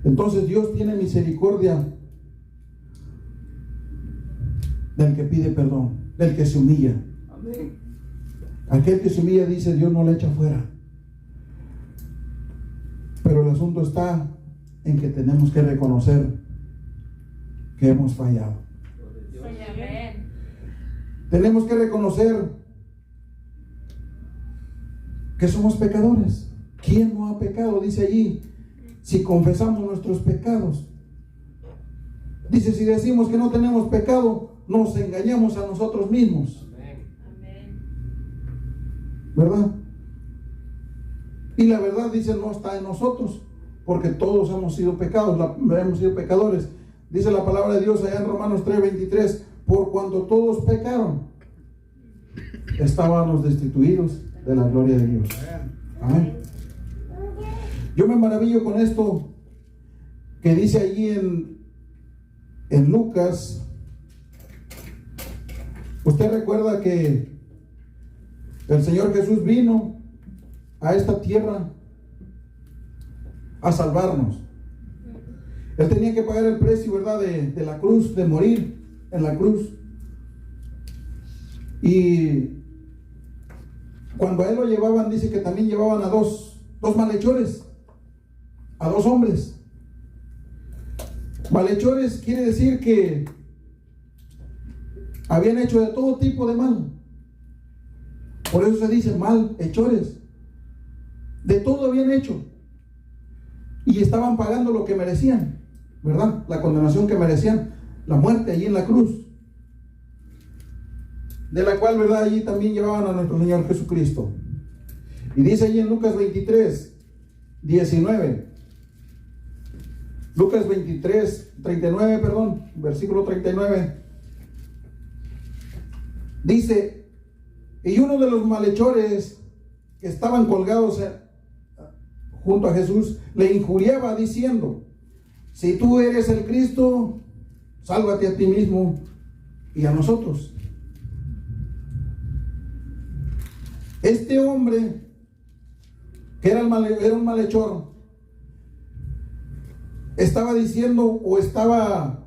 Entonces Dios tiene misericordia del que pide perdón, del que se humilla. Amén. Aquel que se humilla, dice, Dios no le echa fuera. Pero el asunto está en que tenemos que reconocer que hemos fallado. Amén. Tenemos que reconocer que somos pecadores. ¿Quién no ha pecado? Dice allí, si confesamos nuestros pecados. Dice, si decimos que no tenemos pecado, nos engañamos a nosotros mismos. Amén. ¿Verdad? Y la verdad, dice, no está en nosotros, porque todos hemos sido hemos sido pecadores. Dice la palabra de Dios allá en Romanos 3:23, por cuando todos pecaron, estábamos destituidos de la gloria de Dios. Amén. Yo me maravillo con esto que dice allí en Lucas. Usted recuerda que el Señor Jesús vino a esta tierra a salvarnos. Él tenía que pagar el precio, ¿verdad? De la cruz, de morir en la cruz. Y cuando a él lo llevaban, dice que también llevaban a dos malhechores, a dos hombres. Malhechores quiere decir que habían hecho de todo tipo de mal. Por eso se dice malhechores. De todo habían hecho. Y estaban pagando lo que merecían, ¿verdad? La condenación que merecían, la muerte allí en la cruz. De la cual, ¿verdad? Allí también llevaban a nuestro Señor Jesucristo. Y dice allí en Lucas 23:19. Lucas 39, versículo 39. Dice, y uno de los malhechores que estaban colgados junto a Jesús le injuriaba diciendo, si tú eres el Cristo, sálvate a ti mismo y a nosotros. Este hombre, que era un malhechor, estaba diciendo o estaba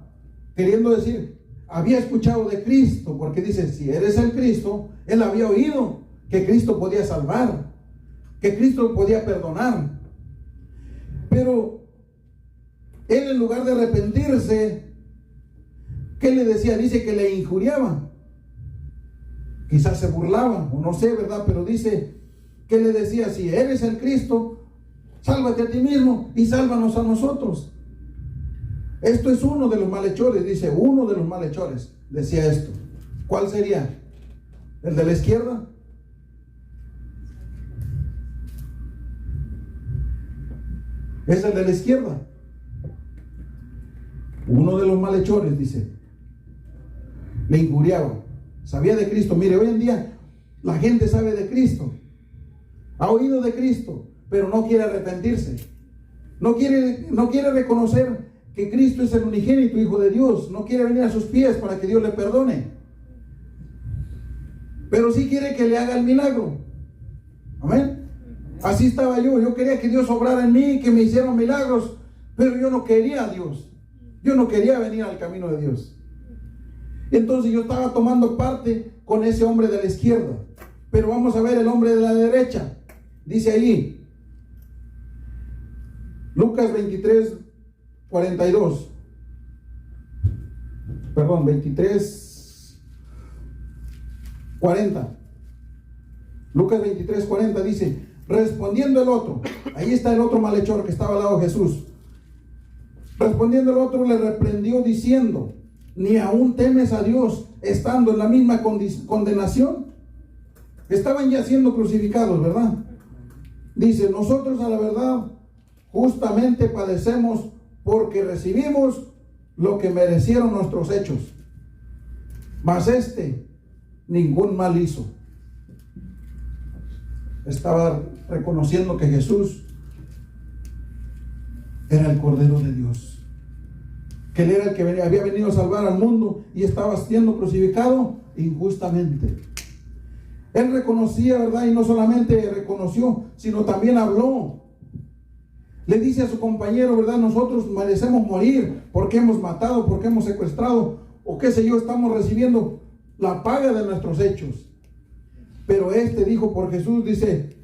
queriendo decir, había escuchado de Cristo, porque dice, si eres el Cristo, él había oído que Cristo podía salvar, que Cristo podía perdonar. Pero él, en lugar de arrepentirse, ¿qué le decía? Dice que le injuriaba. Quizás se burlaba, o no sé, ¿verdad? Pero dice que le decía, si eres el Cristo, sálvate a ti mismo y sálvanos a nosotros. Esto es uno de los malhechores, dice, uno de los malhechores decía esto. ¿Cuál sería? ¿El de la izquierda? Es el de la izquierda. Uno de los malhechores, dice, le injuriaba. Sabía de Cristo. Mire, hoy en día la gente sabe de Cristo, ha oído de Cristo, pero no quiere arrepentirse. No quiere reconocer que Cristo es el unigénito Hijo de Dios. No quiere venir a sus pies para que Dios le perdone, pero sí quiere que le haga el milagro. Amén. Así estaba yo quería que Dios obrara en mí, que me hiciera milagros, pero yo no quería a Dios. Yo no quería venir al camino de Dios. Entonces yo estaba tomando parte con ese hombre de la izquierda. Pero vamos a ver el hombre de la derecha. Dice ahí, Lucas 23, 42. Perdón, 23, 40. Lucas 23, 40 dice, respondiendo el otro, ahí está el otro malhechor que estaba al lado de Jesús. Respondiendo el otro le reprendió diciendo, ¿ni aún temes a Dios estando en la misma condenación? Estaban ya siendo crucificados, ¿verdad? Dice, nosotros a la verdad justamente padecemos porque recibimos lo que merecieron nuestros hechos, mas este ningún mal hizo. Estaba reconociendo que Jesús era el Cordero de Dios, que Él era el que había venido a salvar al mundo y estaba siendo crucificado injustamente. Él reconocía, ¿verdad? Y no solamente reconoció, sino también habló. Le dice a su compañero, ¿verdad? Nosotros merecemos morir porque hemos matado, porque hemos secuestrado, o qué sé yo, estamos recibiendo la paga de nuestros hechos. Pero este dijo por Jesús, dice,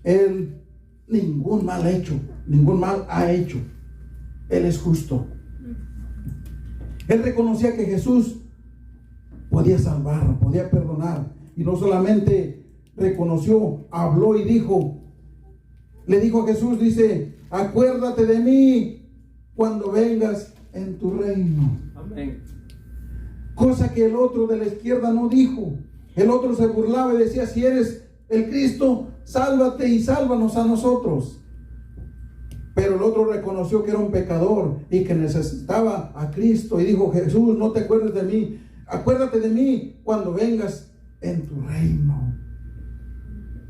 Él ningún mal hecho, ningún mal ha hecho. Él es justo. Él reconocía que Jesús podía salvar, podía perdonar. Y no solamente reconoció, habló y dijo, le dijo a Jesús, dice, acuérdate de mí cuando vengas en tu reino. Amén. Cosa que el otro de la izquierda no dijo. El otro se burlaba y decía, si eres el Cristo, sálvate y sálvanos a nosotros. Pero el otro reconoció que era un pecador y que necesitaba a Cristo. Y dijo, Jesús, no te acuerdes de mí. Acuérdate de mí cuando vengas en tu reino.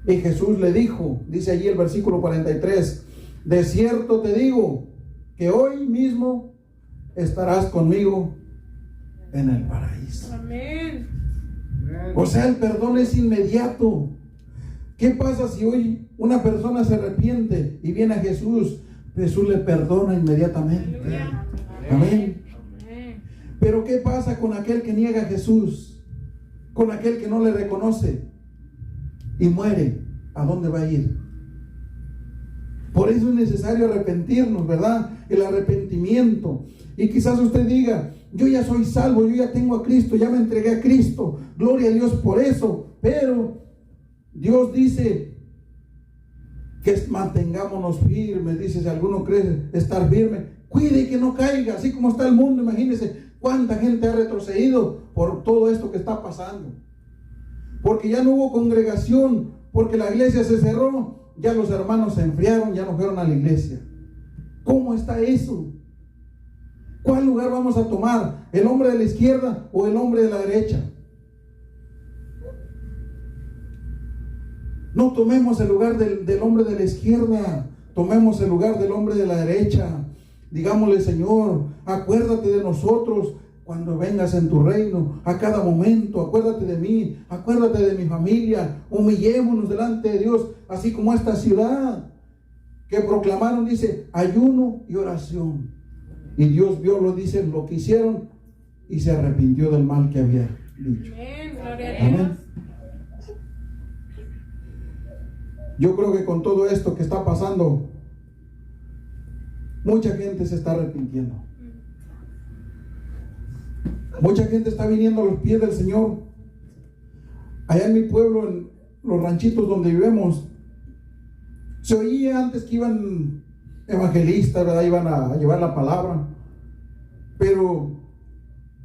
Y Jesús le dijo, dice allí el versículo 43, de cierto te digo que hoy mismo estarás conmigo en el paraíso. Amén. O sea, el perdón es inmediato. ¿Qué pasa si hoy una persona se arrepiente y viene a Jesús? Jesús le perdona inmediatamente. Aleluya. Amén. Amén. Pero ¿qué pasa con aquel que niega a Jesús? Con aquel que no le reconoce y muere. ¿A dónde va a ir? Por eso es necesario arrepentirnos, ¿verdad? El arrepentimiento. Y quizás usted diga, yo ya soy salvo, yo ya tengo a Cristo, ya me entregué a Cristo, gloria a Dios por eso. Pero Dios dice que mantengámonos firmes. Dice, si alguno cree estar firme, cuide que no caiga, así como está el mundo. Imagínense cuánta gente ha retrocedido por todo esto que está pasando, porque ya no hubo congregación, porque la iglesia se cerró, ya los hermanos se enfriaron, ya no fueron a la iglesia. ¿Cómo está eso? ¿Cuál lugar vamos a tomar? ¿El hombre de la izquierda o el hombre de la derecha? No tomemos el lugar del hombre de la izquierda, tomemos el lugar del hombre de la derecha. Digámosle, Señor, acuérdate de nosotros cuando vengas en tu reino, a cada momento, acuérdate de mí, acuérdate de mi familia, humillémonos delante de Dios, así como esta ciudad que proclamaron, dice, ayuno y oración. Y Dios vio, lo dice, lo que hicieron y se arrepintió del mal que había dicho. Amén. Gloria a Dios. Amén. Yo creo que con todo esto que está pasando, mucha gente se está arrepintiendo. Mucha gente está viniendo a los pies del Señor. Allá en mi pueblo, en los ranchitos donde vivimos, se oía antes que iban evangelistas, ¿verdad? Iban a llevar la palabra, pero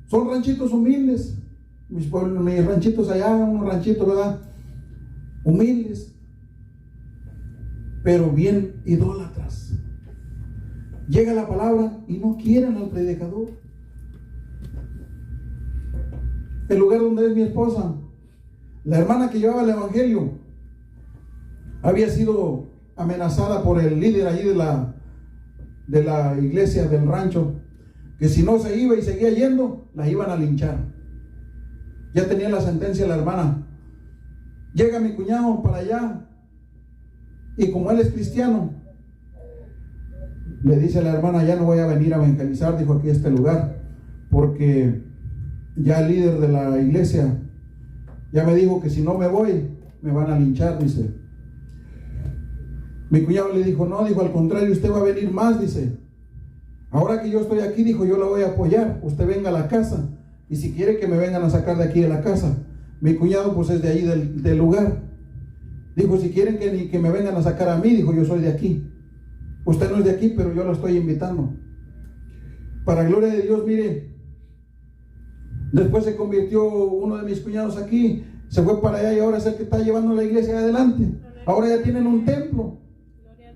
son ranchitos humildes. Mis ranchitos allá, unos ranchitos, ¿verdad? Humildes, pero bien idólatras. Llega la palabra y no quieren al predicador. El lugar donde es mi esposa, la hermana que llevaba el evangelio, había sido amenazada por el líder allí de la iglesia del rancho, que si no se iba y seguía yendo, la iban a linchar. Ya tenía la sentencia la hermana. Llega mi cuñado para allá, y como él es cristiano, le dice a la hermana, ya no voy a venir a evangelizar, dijo, aquí a este lugar, porque ya el líder de la iglesia ya me dijo que si no me voy, me van a linchar, dice. Mi cuñado le dijo, no, dijo, al contrario, usted va a venir más, dice. Ahora que yo estoy aquí, dijo, yo la voy a apoyar, usted venga a la casa, y si quiere que me vengan a sacar de aquí de la casa. Mi cuñado pues es de ahí del lugar. Dijo, si quieren que me vengan a sacar a mí, dijo, yo soy de aquí. Usted no es de aquí, pero yo lo estoy invitando. Para gloria de Dios, mire, después se convirtió uno de mis cuñados aquí, se fue para allá y ahora es el que está llevando la iglesia adelante. Ahora ya tienen un templo. Gloria a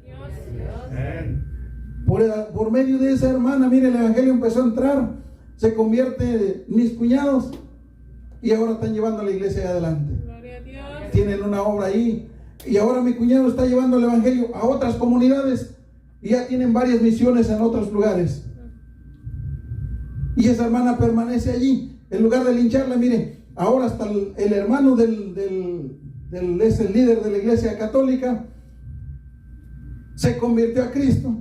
Dios. Por medio de esa hermana, mire, el evangelio empezó a entrar, se convierte mis cuñados y ahora están llevando la iglesia adelante. Gloria a Dios. Tienen una obra ahí y ahora mi cuñado está llevando el evangelio a otras comunidades y ya tienen varias misiones en otros lugares. Y esa hermana permanece allí. En lugar de lincharla, mire, ahora hasta el hermano es el líder de la iglesia católica, se convirtió a Cristo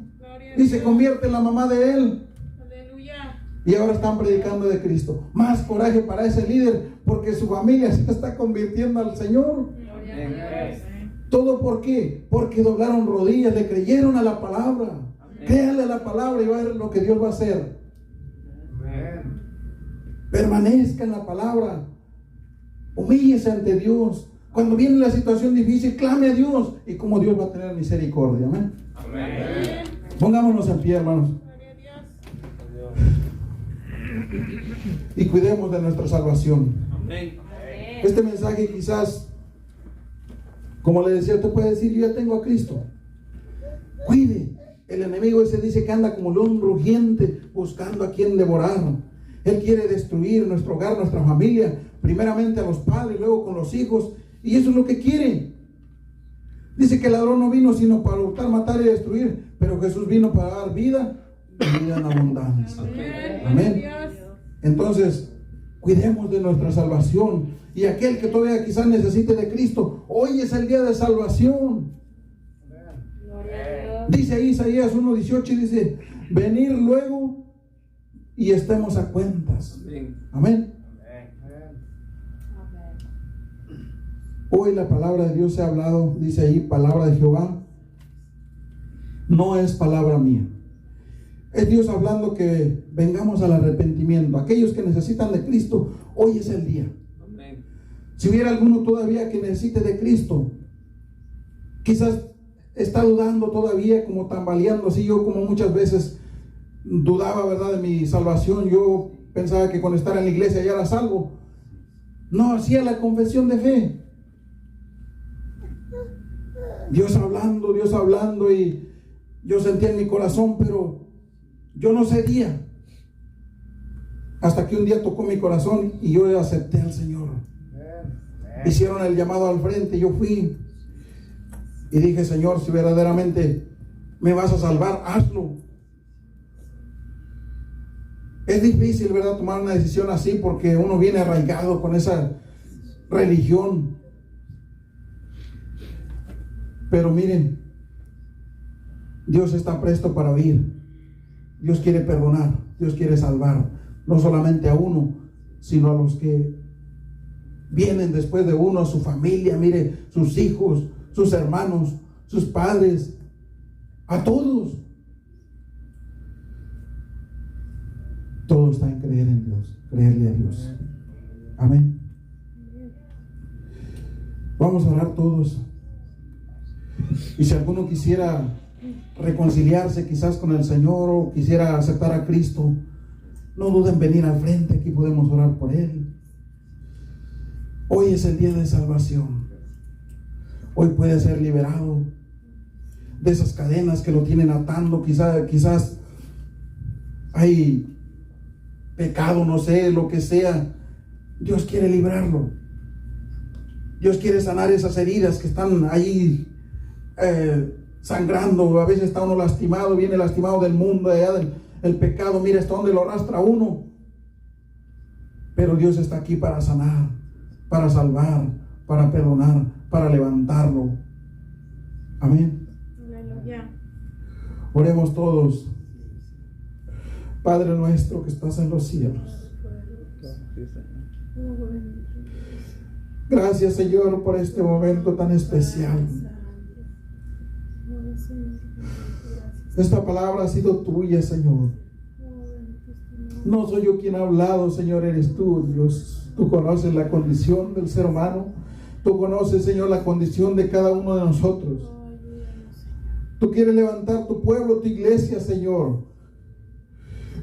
y se convierte en la mamá de él. Aleluya. Y ahora están predicando de Cristo. Más coraje para ese líder, porque su familia se está convirtiendo al Señor. Gloria a Dios. ¿Todo por qué? Porque doblaron rodillas, le creyeron a la palabra. Créanle a la palabra y va a ver lo que Dios va a hacer. Permanezca en la palabra. Humíllese ante Dios. Cuando viene la situación difícil, clame a Dios. Y como Dios va a tener misericordia. Amén. Amén. Pongámonos en pie, hermanos. Gloria a Dios. Y cuidemos de nuestra salvación. Amén. Este mensaje quizás, como le decía, usted puede decir, yo ya tengo a Cristo. Cuide. El enemigo ese dice que anda como león rugiente buscando a quien devorar. Él quiere destruir nuestro hogar, nuestra familia, primeramente a los padres, luego con los hijos. Y eso es lo que quiere. Dice que el ladrón no vino sino para hurtar, matar y destruir, pero Jesús vino para dar vida y vida en abundancia. Amén. Entonces, cuidemos de nuestra salvación. Y aquel que todavía quizás necesite de Cristo, hoy es el día de salvación. Gloria a Dios. Dice ahí Isaías 1:18, dice, venir luego y estemos a cuentas. Amén. Amén. Amén. Hoy la palabra de Dios se ha hablado, dice ahí, palabra de Jehová. No es palabra mía. Es Dios hablando que vengamos al arrepentimiento. Aquellos que necesitan de Cristo, hoy es el día. Amén. Si hubiera alguno todavía que necesite de Cristo, quizás está dudando todavía, como tambaleando, así yo como muchas veces dudaba, ¿verdad?, de mi salvación. Yo pensaba que con estar en la iglesia ya era salvo. No hacía la confesión de fe. Dios hablando y yo sentía en mi corazón, pero yo no cedía. Hasta que un día tocó mi corazón y yo acepté al Señor. Hicieron el llamado al frente, yo fui y dije, Señor, si verdaderamente me vas a salvar, hazlo. Es difícil, ¿verdad?, tomar una decisión así porque uno viene arraigado con esa religión. Pero miren, Dios está presto para oír. Dios quiere perdonar, Dios quiere salvar, no solamente a uno, sino a los que vienen después de uno, a su familia, mire, sus hijos, sus hermanos, sus padres, a todos. Todo está en creer en Dios, creerle a Dios. Amén. Vamos a orar todos. Y si alguno quisiera reconciliarse quizás con el Señor o quisiera aceptar a Cristo, no duden en venir al frente, aquí podemos orar por él. Hoy es el día de salvación. Hoy puede ser liberado de esas cadenas que lo tienen atando. Quizás hay pecado, no sé, lo que sea. Dios quiere librarlo. Dios quiere sanar esas heridas que están ahí sangrando. A veces está uno lastimado, viene lastimado del mundo, allá del pecado. Mira hasta dónde lo arrastra uno. Pero Dios está aquí para sanar, para salvar, para perdonar, para levantarlo. Amén. Aleluya. Oremos todos. Padre nuestro que estás en los cielos, gracias, Señor, por este momento tan especial. Esta palabra ha sido tuya, Señor. No soy yo quien ha hablado, Señor, eres tú, Dios. Tú conoces la condición del ser humano. Tú conoces, Señor, la condición de cada uno de nosotros. Tú quieres levantar tu pueblo, tu iglesia, Señor.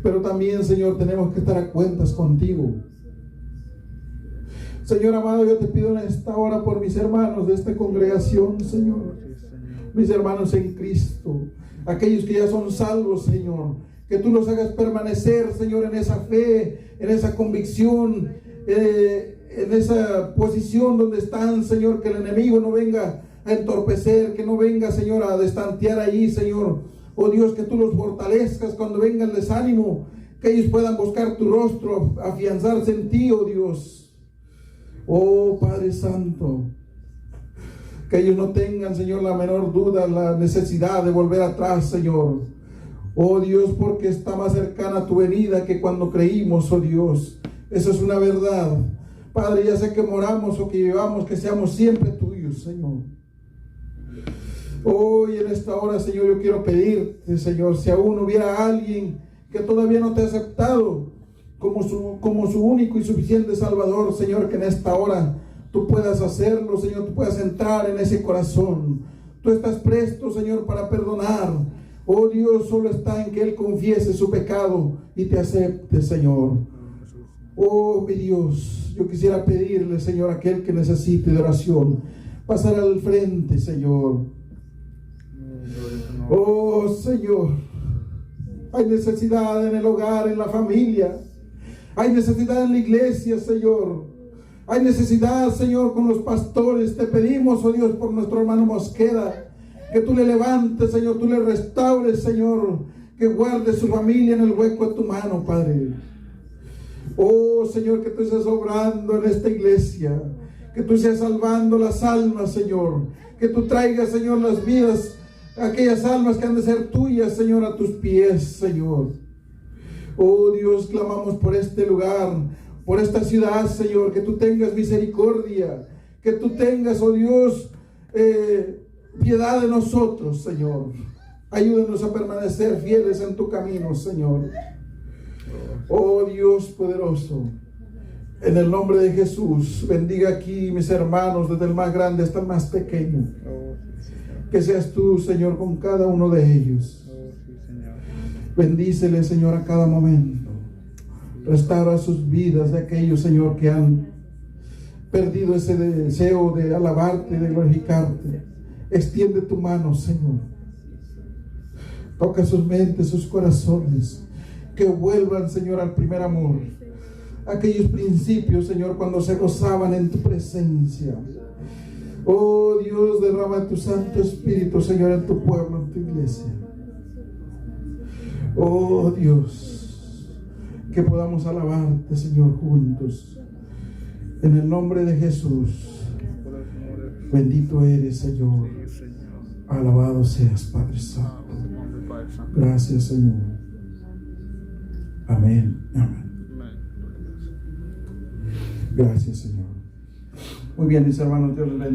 Pero también, Señor, tenemos que estar a cuentas contigo. Señor amado, yo te pido en esta hora por mis hermanos de esta congregación, Señor. Mis hermanos en Cristo, aquellos que ya son salvos, Señor, que tú los hagas permanecer, Señor, en esa fe, en esa convicción, en esa posición donde están, Señor, que el enemigo no venga a entorpecer, que no venga, Señor, a destantear allí, Señor. Oh Dios, que tú los fortalezcas cuando venga el desánimo, que ellos puedan buscar tu rostro, afianzarse en ti, oh Dios. Oh Padre Santo, que ellos no tengan, Señor, la menor duda, la necesidad de volver atrás, Señor. Oh Dios, porque está más cercana tu venida que cuando creímos, oh Dios. Eso es una verdad. Padre, ya sé que moramos o que vivamos, que seamos siempre tuyos, Señor. Hoy en esta hora, Señor, yo quiero pedirte, Señor, si aún hubiera alguien que todavía no te ha aceptado como su único y suficiente Salvador, Señor, que en esta hora tú puedas hacerlo, Señor, tú puedas entrar en ese corazón. Tú estás presto, Señor, para perdonar. Oh Dios, solo está en que Él confiese su pecado y te acepte, Señor. Oh mi Dios, yo quisiera pedirle, Señor, a aquel que necesite de oración, pasar al frente, Señor. Oh Señor, hay necesidad en el hogar, en la familia. Hay necesidad en la iglesia, Señor. Hay necesidad, Señor, con los pastores. Te pedimos, oh Dios, por nuestro hermano Mosqueda, que tú le levantes, Señor, tú le restaures, Señor, que guarde su familia en el hueco de tu mano, Padre. Oh Señor, que tú estés obrando en esta iglesia, que tú estés salvando las almas, Señor, que tú traigas, Señor, las vidas, aquellas almas que han de ser tuyas, Señor, a tus pies, Señor. Oh Dios, clamamos por este lugar, por esta ciudad, Señor, que tú tengas misericordia, que tú tengas, oh Dios, piedad de nosotros, Señor. Ayúdanos a permanecer fieles en tu camino, Señor. Oh Dios poderoso, en el nombre de Jesús, bendiga aquí mis hermanos, desde el más grande hasta el más pequeño. Que seas tú, Señor, con cada uno de ellos. Bendícele, Señor, a cada momento. Restaura sus vidas de aquellos, Señor, que han perdido ese deseo de alabarte, de glorificarte. Extiende tu mano, Señor. Toca sus mentes, sus corazones. Que vuelvan, Señor, al primer amor. Aquellos principios, Señor, cuando se gozaban en tu presencia. Oh Dios, derrama tu Santo Espíritu, Señor, en tu pueblo, en tu iglesia. Oh Dios, que podamos alabarte, Señor, juntos. En el nombre de Jesús. Bendito eres, Señor. Alabado seas, Padre Santo. Gracias, Señor. Amén. Amén. Gracias, Señor. Muy bien, mis hermanos, Dios les bendiga.